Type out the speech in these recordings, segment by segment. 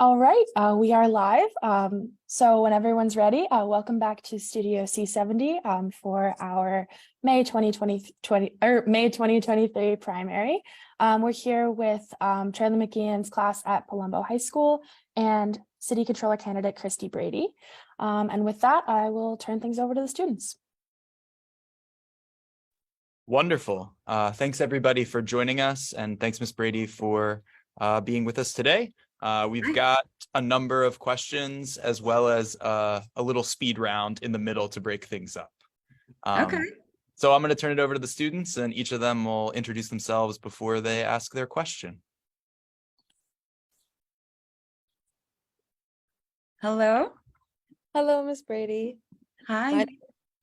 All right, we are live. So when everyone's ready, welcome back to Studio C70 for our May 2023 primary. We're here with Charlie McGeehan's class at Palumbo High School and City Controller candidate Christy Brady. And with that, I will turn things over to the students. Wonderful. Thanks everybody for joining us, and thanks Ms. Brady for being with us today. We've got a number of questions as well as a little speed round in the middle to break things up. Okay. So I'm going to turn it over to the students, and each of them will introduce themselves before they ask their question. Hello. Hello, Miss Brady. Hi.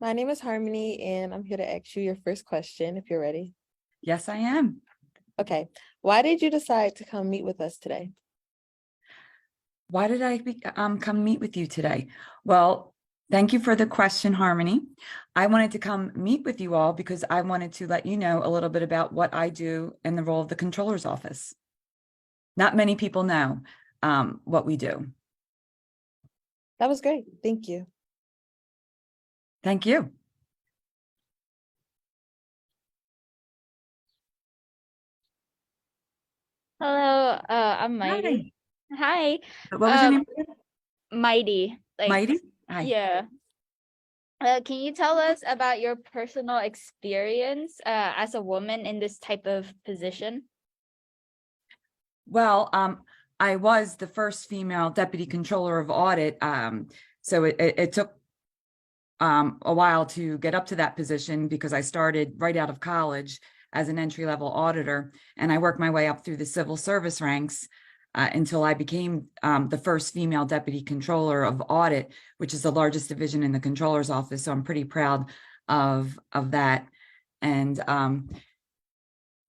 My name is Harmony, and I'm here to ask you your first question, if you're ready. Yes, I am. Okay. Why did you decide to come meet with us today? Why did I come meet with you today? Well, thank you for the question, Harmony. I wanted to come meet with you all because I wanted to let you know a little bit about what I do in the role of the controller's office. Not many people know what we do. That was great. Thank you. Thank you. Hello, I'm Mighty. Hi. What was your name? Mighty. Mighty? Hi. Yeah. Can you tell us about your personal experience as a woman in this type of position? Well, I was the first female deputy controller of audit. So it took a while to get up to that position because I started right out of college as an entry-level auditor, and I worked my way up through the civil service ranks until I became the first female deputy controller of audit, which is the largest division in the controller's office. So I'm pretty proud of that. And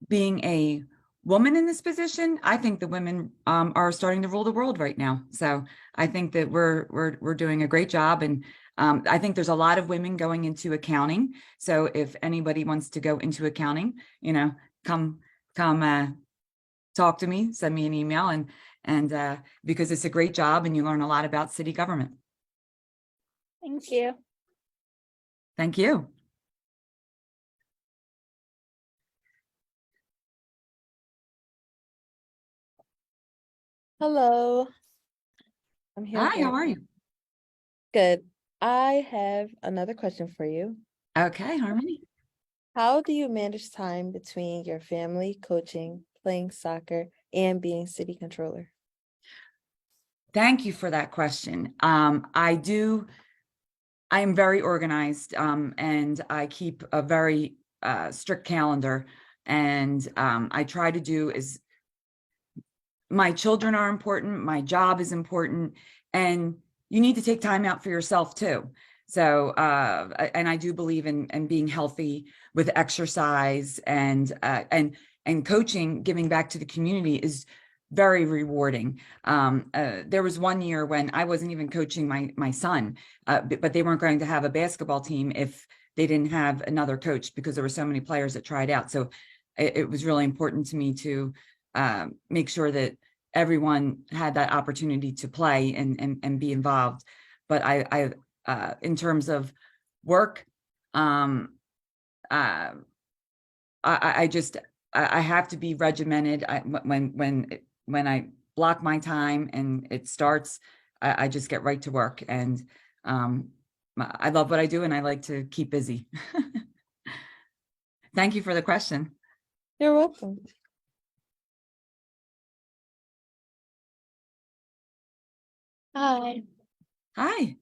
being a woman in this position, I think the women are starting to rule the world right now. So I think that we're doing a great job, and I think there's a lot of women going into accounting. So if anybody wants to go into accounting, come talk to me, send me an email, and because it's a great job and you learn a lot about city government. Thank you. Thank you. Hello. I'm here. Hi, how are you? Good. I have another question for you. Okay, Harmony. How do you manage time between your family, coaching, playing soccer, and being city controller? Thank you for that question. I am very organized, and I keep a very strict calendar, and I try to do is my children are important, my job is important, and you need to take time out for yourself too. So, and I do believe in being healthy with exercise and coaching, giving back to the community is very rewarding. There was one year when I wasn't even coaching my son, but they weren't going to have a basketball team if they didn't have another coach because there were so many players that tried out. So it was really important to me to make sure that everyone had that opportunity to play and be involved. But I in terms of work, I have to be regimented. When I block my time and it starts, I just get right to work. And I love what I do, and I like to keep busy. Thank you for the question. You're welcome. Hi. Hi,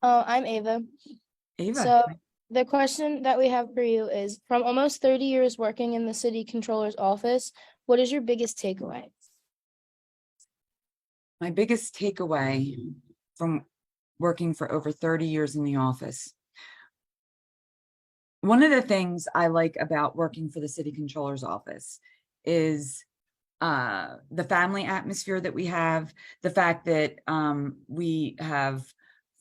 I'm Ava. Ava. So the question that we have for you is, from almost 30 years working in the city controller's office, what is your biggest takeaway? My biggest takeaway from working for over 30 years in the office. One of the things I like about working for the city controller's office is the family atmosphere that we have, the fact that we have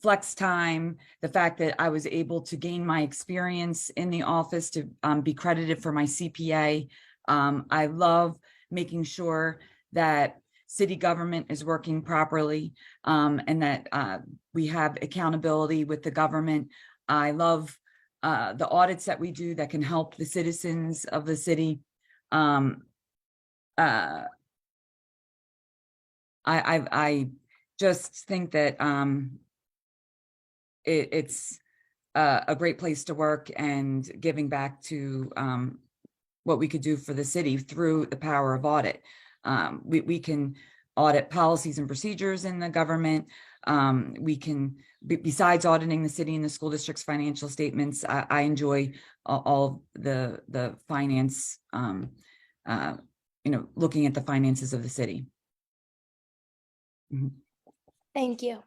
flex time, the fact that I was able to gain my experience in the office to be credited for my CPA. I love making sure that city government is working properly, and that we have accountability with the government. I love the audits that we do that can help the citizens of the city. I just think that it's a great place to work, and giving back to what we could do for the city through the power of audit. We can audit policies and procedures in the government. We can, besides auditing the city and the school district's financial statements, I enjoy all the finance, looking at the finances of the city. Mhm. Thank you.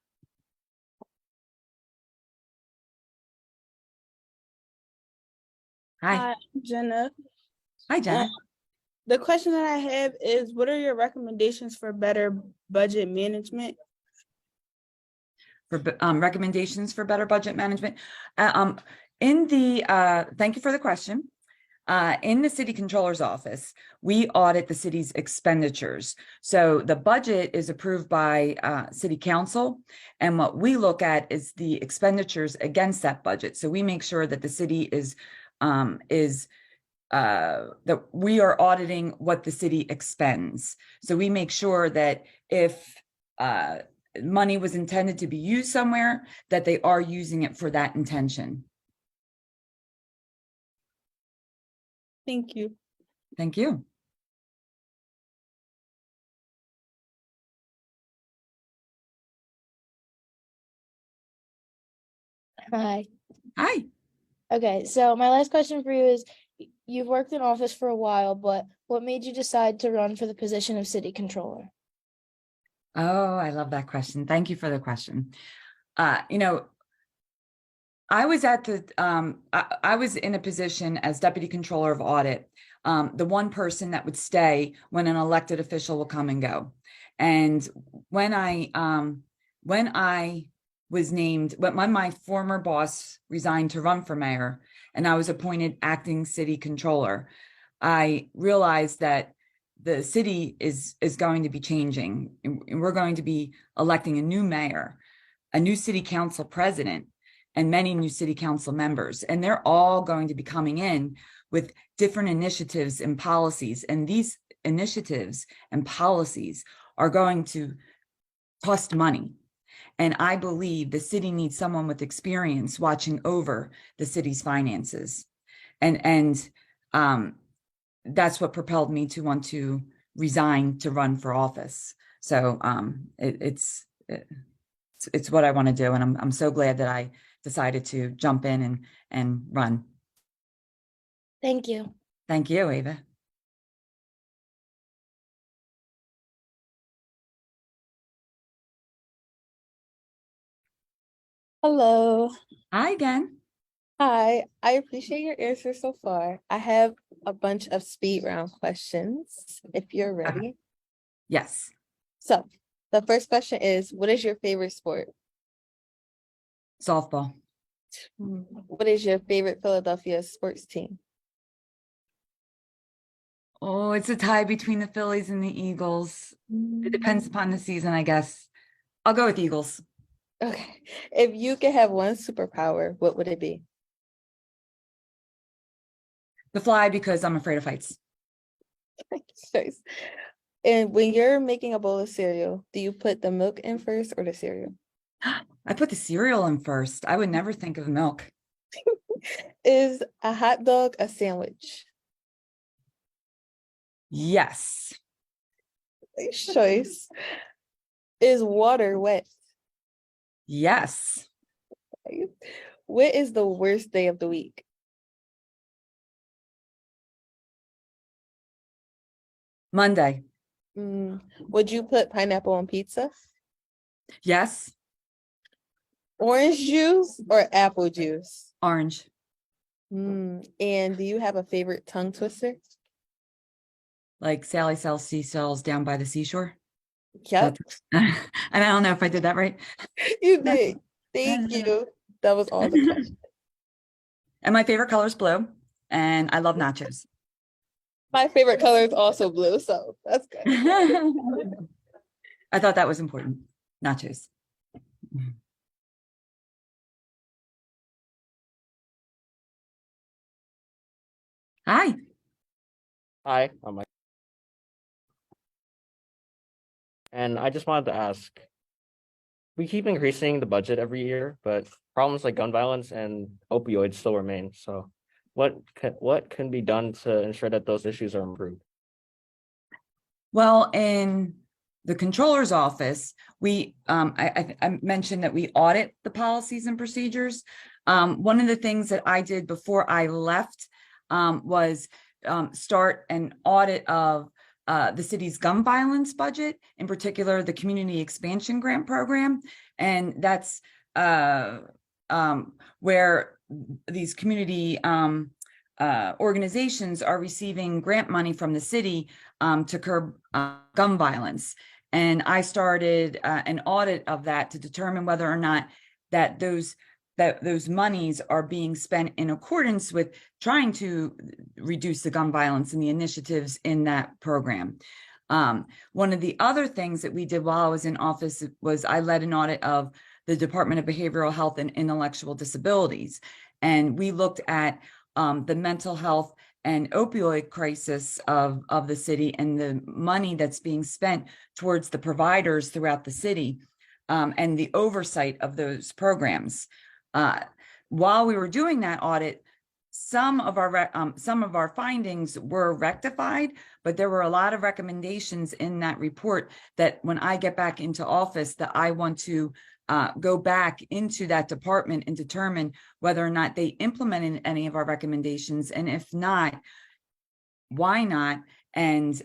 Hi. Jenna. Hi, Jenna. The question that I have is, what are your recommendations for better budget management? For recommendations for better budget management. Thank you for the question. In the city controller's office, we audit the city's expenditures. So the budget is approved by city council, and what we look at is the expenditures against that budget. So we make sure that the city that we are auditing what the city expends. So we make sure that if money was intended to be used somewhere, that they are using it for that intention. Thank you. Thank you. Hi. Hi. Okay, so my last question for you is, you've worked in office for a while, but what made you decide to run for the position of city controller? Oh, I love that question. Thank you for the question. I was at the I was in a position as deputy controller of audit, the one person that would stay when an elected official will come and go. And when I was named, when my former boss resigned to run for mayor and I was appointed acting city controller, I realized that the city is going to be changing, and we're going to be electing a new mayor, a new city council president, and many new city council members. And they're all going to be coming in with different initiatives and policies. And these initiatives and policies are going to cost money. And I believe the city needs someone with experience watching over the city's finances. And that's what propelled me to want to resign to run for office. So it's what I want to do. And I'm so glad that I decided to jump in and run. Thank you. Thank you, Ava. Hello. Hi again. Hi. I appreciate your answers so far. I have a bunch of speed round questions if you're ready. Yes. So the first question is, what is your favorite sport? Softball. What is your favorite Philadelphia sports team? Oh, it's a tie between the Phillies and the Eagles. It depends upon the season, I guess. I'll go with Eagles. Okay. If you could have one superpower, what would it be? The fly, because I'm afraid of heights. Choice. And when you're making a bowl of cereal, do you put the milk in first or the cereal? I put the cereal in first. I would never think of milk. Is a hot dog a sandwich? Yes. Nice choice. Is water wet? Yes. What is the worst day of the week? Monday. Would you put pineapple on pizza? Yes. Orange juice or apple juice? Orange. And do you have a favorite tongue twister? Like Sally sells seashells down by the seashore. Yep, And I don't know if I did that right. you did. Thank you. That was all the questions. And my favorite color is blue. And I love nachos. My favorite color is also blue, so that's good. I thought that was important. Nachos. Hi. Hi, I'm Mike. And I just wanted to ask, we keep increasing the budget every year, but problems like gun violence and opioids still remain. So what can be done to ensure that those issues are improved? Well, in the controller's office, we I mentioned that we audit the policies and procedures. One of the things that I did before I left was start an audit of the city's gun violence budget, in particular the community expansion grant program, and that's where these community organizations are receiving grant money from the city to curb gun violence. And I started an audit of that to determine whether or not that those monies are being spent in accordance with trying to reduce the gun violence and the initiatives in that program. One of the other things that we did while I was in office was I led an audit of the Department of Behavioral Health and Intellectual Disabilities. And we looked at the mental health and opioid crisis of the city and the money that's being spent towards the providers throughout the city and the oversight of those programs. While we were doing that audit, some of our findings were rectified, but there were a lot of recommendations in that report that when I get back into office, that I want to go back into that department and determine whether or not they implemented any of our recommendations, and if not, why not, and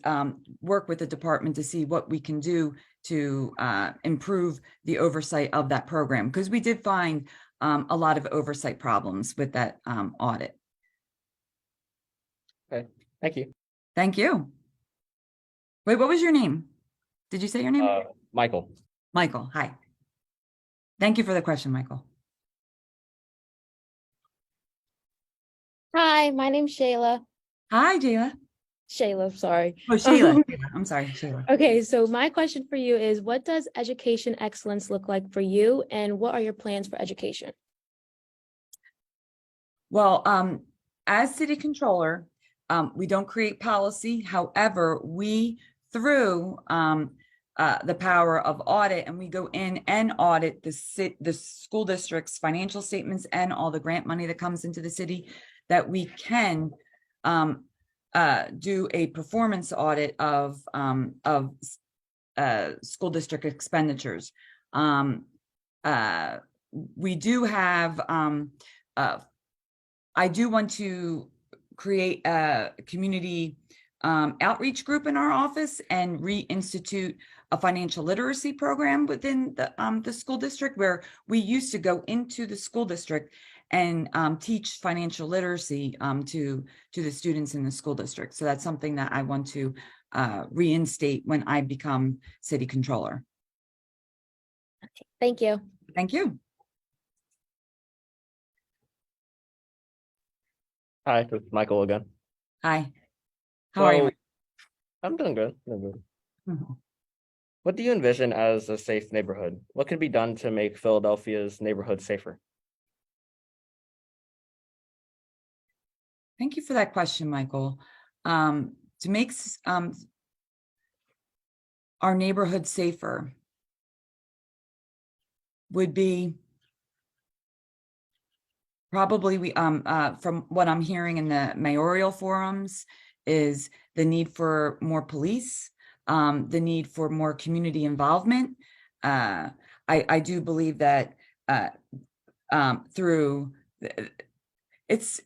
work with the department to see what we can do to improve the oversight of that program, because we did find a lot of oversight problems with that audit. Okay, thank you. Thank you. Wait, what was your name? Did you say your name? Michael. Michael, hi. Thank you for the question, Michael. Hi, my name's Shayla. Hi, Jayla. Shayla, sorry. Oh, Shayla. I'm sorry, Shayla. Okay, so my question for you is, what does education excellence look like for you, and what are your plans for education? Well, as city controller, we don't create policy. However, we, through the power of audit, and we go in and audit the school district's financial statements and all the grant money that comes into the city, that we can do a performance audit of school district expenditures. We do have, I do want to create a community outreach group in our office and reinstitute a financial literacy program within the school district, where we used to go into the school district and teach financial literacy to the students in the school district. So that's something that I want to reinstate when I become city controller. Okay, thank you. Thank you. Hi, it's Michael again. Hi. How are you? I'm doing good. Mhm. What do you envision as a safe neighborhood? What can be done to make Philadelphia's neighborhood safer? Thank you for that question, Michael. To make our neighborhood safer would be probably from what I'm hearing in the mayoral forums is the need for more police, the need for more community involvement. I do believe that through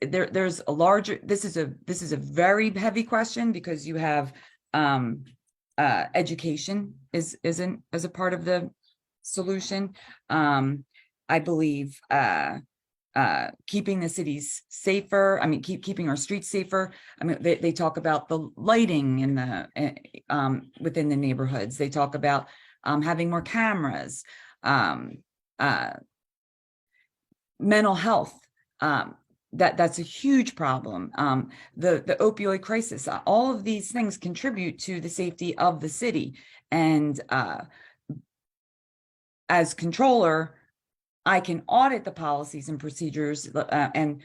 there's a larger, this is a very heavy question, because you have education isn't as a part of the solution. I believe keeping the cities safer. I mean, keeping our streets safer. I mean, they talk about the lighting in the within the neighborhoods. They talk about having more cameras, mental health. That's a huge problem. The opioid crisis. All of these things contribute to the safety of the city, and as controller, I can audit the policies and procedures. And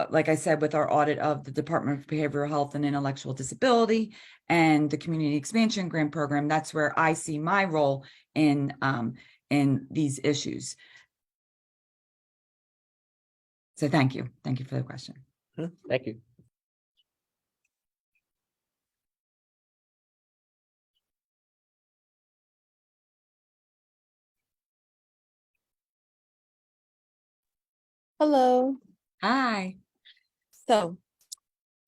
like I said, with our audit of the Department of Behavioral Health and Intellectual Disability and the Community Expansion Grant Program, that's where I see my role in these issues. So thank you. Thank you for the question. Thank you. Hello. Hi. So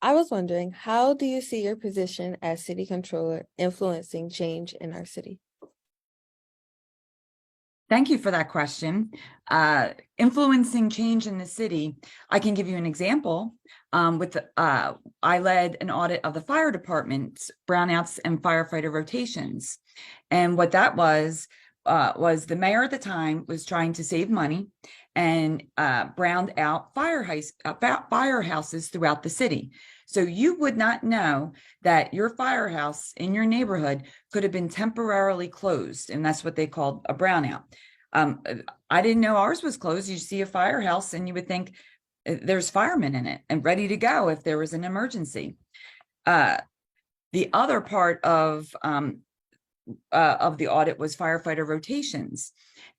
I was wondering, how do you see your position as city controller influencing change in our city? Thank you for that question. Influencing change in the city, I can give you an example. I led an audit of the fire department's brownouts and firefighter rotations. And what that was the mayor at the time was trying to save money and browned out firehouses throughout the city. So you would not know that your firehouse in your neighborhood could have been temporarily closed, and that's what they called a brownout. I didn't know ours was closed. You see a firehouse and you would think there's firemen in it and ready to go if there was an emergency. The other part of the audit was firefighter rotations.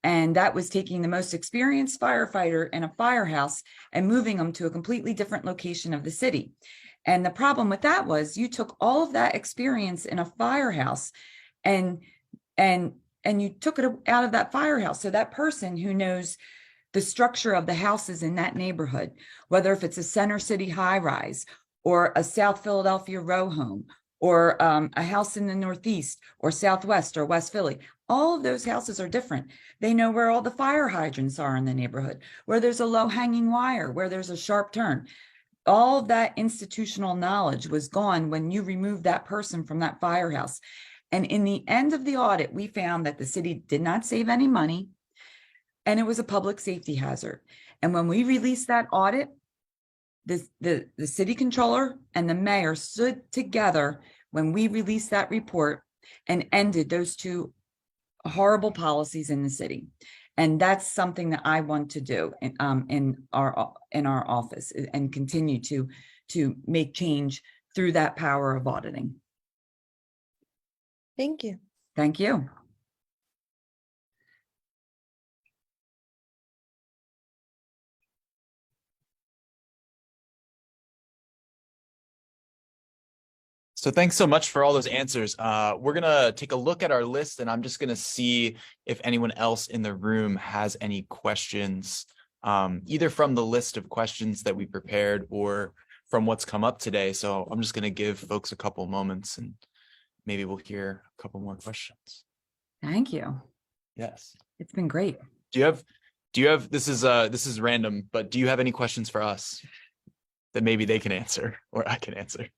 And that was taking the most experienced firefighter in a firehouse and moving them to a completely different location of the city. And the problem with that was you took all of that experience in a firehouse and you took it out of that firehouse. So that person who knows the structure of the houses in that neighborhood, whether if it's a center city high rise or a South Philadelphia row home or a house in the Northeast or Southwest or West Philly, all of those houses are different. They know where all the fire hydrants are in the neighborhood, where there's a low hanging wire, where there's a sharp turn. All of that institutional knowledge was gone when you removed that person from that firehouse. And in the end of the audit, we found that the city did not save any money and it was a public safety hazard. And when we released that audit, the city controller and the mayor stood together when we released that report and ended those two horrible policies in the city. And that's something that I want to do in our office and continue to make change through that power of auditing. Thank you. Thank you. So thanks so much for all those answers. We're gonna take a look at our list and I'm just gonna see if anyone else in the room has any questions, either from the list of questions that we prepared or from what's come up today. So I'm just gonna give folks a couple moments and maybe we'll hear a couple more questions. Thank you. Yes. It's been great. Do you have, this is random, but do you have any questions for us that maybe they can answer or I can answer?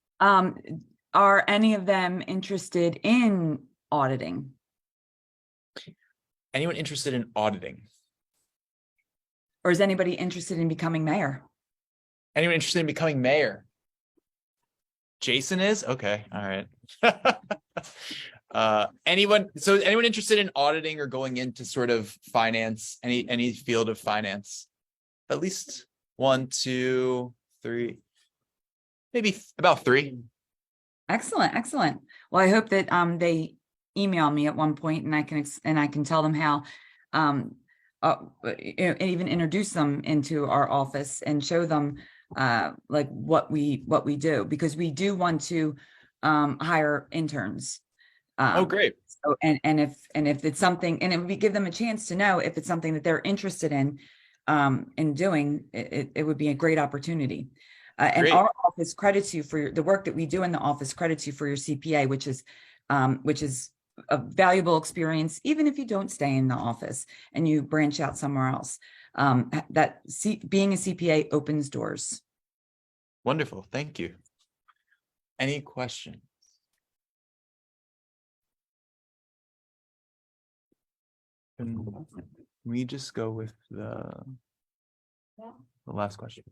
Are any of them interested in auditing? Anyone interested in auditing? Or is anybody interested in becoming mayor? Anyone interested in becoming mayor? Jason is? Okay. All right. Anyone interested in auditing or going into sort of finance, any field of finance? At least 1, 2, 3, maybe about 3. Excellent. Excellent. Well, I hope that they email me at one point and I can tell them how even introduce them into our office and show them like what we do, because we do want to hire interns. Oh, great. So, and if it's something, and we give them a chance to know if it's something that they're interested in doing, it would be a great opportunity. And our office credits you for the work that we do in the office, credits you for your CPA, which is a valuable experience, even if you don't stay in the office and you branch out somewhere else. Being a CPA opens doors. Wonderful. Thank you. Any questions? Can we just go with the last question?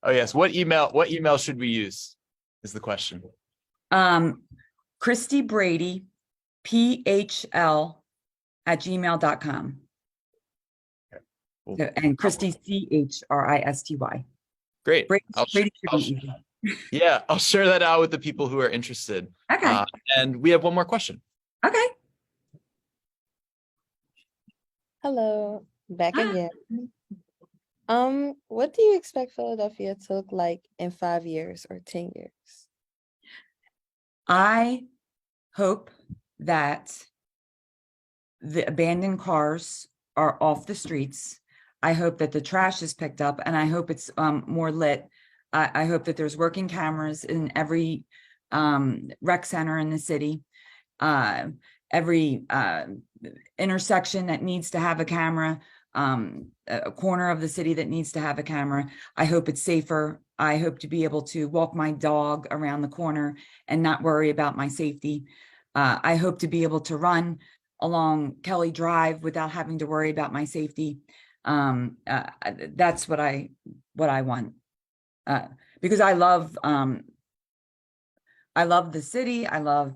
Oh yes. What email should we use is the question. Christy Brady, PHL @gmail.com. Cool. And Christy, CHRISTY. Great. Brady, I'll sh- Brady should I'll be sh- easy. Yeah, I'll share that out with the people who are interested. Okay. And we have one more question. Okay. Hello, back Hi. again. What do you expect Philadelphia to look like in 5 years or 10 years? I hope that the abandoned cars are off the streets. I hope that the trash is picked up, and I hope it's more lit. I hope that there's working cameras in every rec center in the city, every intersection that needs to have a camera, a corner of the city that needs to have a camera. I hope it's safer. I hope to be able to walk my dog around the corner and not worry about my safety. I hope to be able to run along Kelly Drive without having to worry about my safety. That's what I want. Because I love the city. I love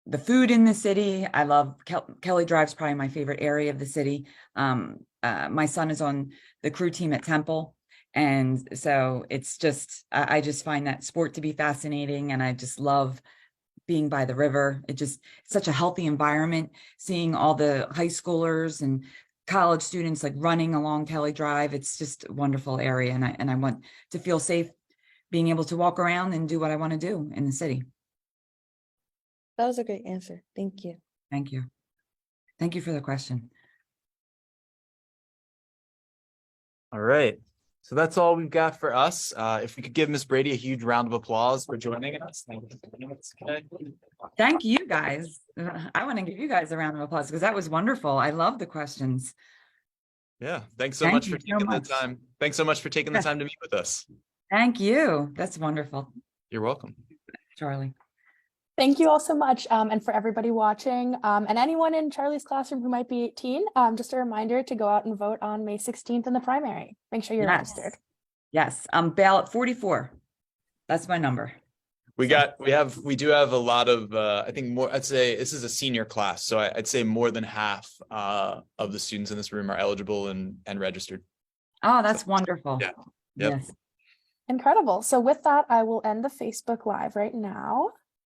the food in the city. I love Kelly Drive's probably my favorite area of the city. My son is on the crew team at Temple. And so it's just, I just find that sport to be fascinating. And I just love being by the river. It's such a healthy environment, seeing all the high schoolers and college students like running along Kelly Drive. It's just a wonderful area. And I want to feel safe being able to walk around and do what I want to do in the city. That was a great answer. Thank you. Thank you. Thank you for the question. All right. So that's all we've got for us. If we could give Ms. Brady a huge round of applause for joining us. Thank you for joining us today. Thank you guys. I want to give you guys a round of applause because that was wonderful. I love the questions. Yeah. Thanks so Thank much you for so taking the much. time. Thanks so much for taking the time to meet with us. Thank you. That's wonderful, You're welcome. Charlie. Thank you all so much. And for everybody watching and anyone in Charlie's classroom who might be 18, just a reminder to go out and vote on May 16th in the primary. Make sure you're registered. Yes. Ballot 44. That's my number. We do have a lot of, I think more, I'd say this is a senior class. So I'd say more than half of the students in this room are eligible and registered. Oh, that's wonderful. Yeah. Yep. Yes. Incredible. So with that, I will end the Facebook Live right now.